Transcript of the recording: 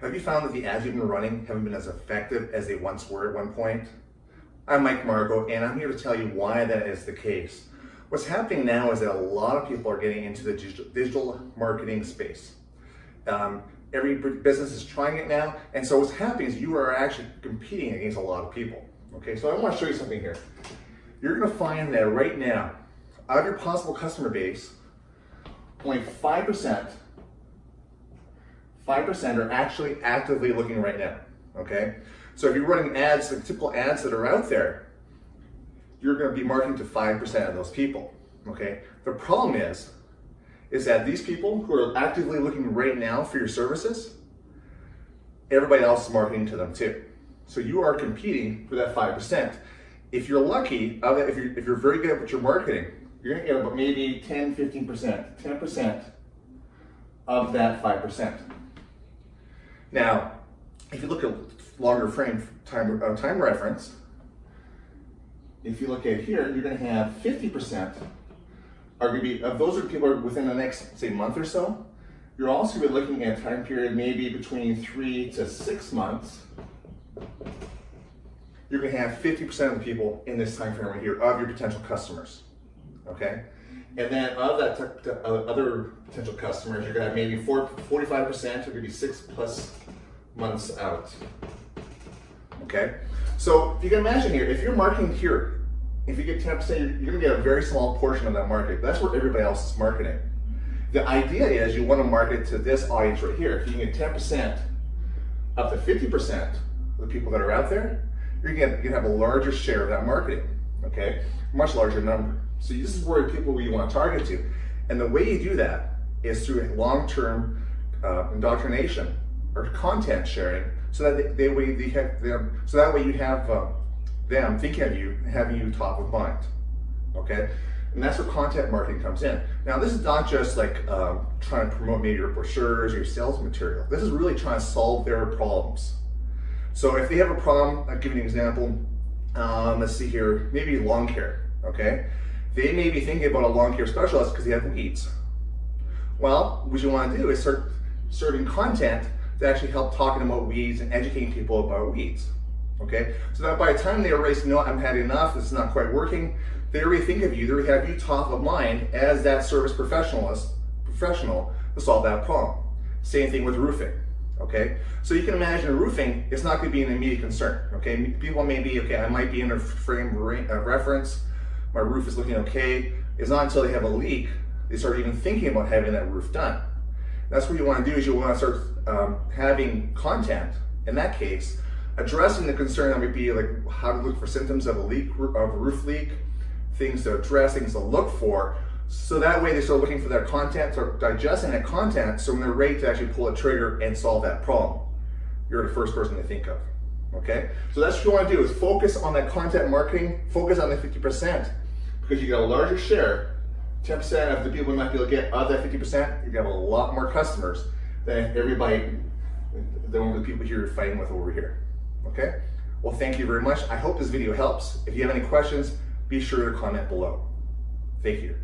Have you found that the ads you've been running haven't been as effective as they once were at one point? I'm Mike Marko, and I'm here to tell you why that is the case. What's happening now is that a lot of people are getting into the digital marketing space. Every business is trying it now, and so what's happening is you are actually competing against a lot of people. Okay, so I want to show you something here. You're going to find that right now, out of your possible customer base, only 5% are actually actively looking right now, okay? So if you're running ads, the typical ads that are out there, you're gonna be marketing to 5% of those people, okay? The problem is that these people who are actively looking right now for your services, everybody else is marketing to them too. So you are competing for that 5%. If you're lucky, if you're very good at what you're marketing, you're gonna get about maybe 10, 15%, 10% of that 5%. Now, if you look at longer time reference, if you look at here, you're going to have 50% are going to be, of those are people within the next, say, month or so. You're also going to be looking at a time period maybe between 3 to 6 months. You're going to have 50% of the people in this time frame right here of your potential customers, okay? And then of that other potential customers, you're going to have maybe 45% are going to be 6+ months out. Okay? So if you can imagine here, if you're marketing here, if you get 10%, you're going to get a very small portion of that market. That's where everybody else is marketing. The idea is you want to market to this audience right here. If you can get 10% up to 50% of the people that are out there, you're going to have a larger share of that marketing. Okay? Much larger number. So this is where people you want to target to. And the way you do that is through long-term indoctrination or content sharing, so that that way you have them thinking of you, having you top of mind. Okay? And that's where content marketing comes in. Now this is not just like trying to promote maybe your brochures or your sales material. This is really trying to solve their problems. So if they have a problem, I'll give you an example. Let's see here, maybe lawn care, okay? They may be thinking about a lawn care specialist because they have weeds. Well, what you want to do is start serving content to actually help talking about weeds and educating people about weeds, okay? So that by the time they already say, no, I'm had enough, this is not quite working, they already think of you, they already have you top of mind as that service professional to solve that problem. Same thing with roofing, okay? So you can imagine roofing is not going to be an immediate concern, okay? People may be, okay, I might be in a frame of reference, my roof is looking okay. It's not until they have a leak, they start even thinking about having that roof done. That's what you want to do is you want to start having content, in that case, addressing the concern that might be like how to look for symptoms of a leak, of a roof leak, things to address, things to look for. So that way they start looking for that content, start digesting that content, so when they're ready to actually pull a trigger and solve that problem, you're the first person to think of. Okay? So that's what you want to do is focus on that content marketing, focus on the 50%, because you get a larger share, 10% of the people might be able to get of that 50%, you have a lot more customers than everybody, than the people you're fighting with over here. Okay? Well, thank you very much. I hope this video helps. If you have any questions, be sure to comment below. Thank you.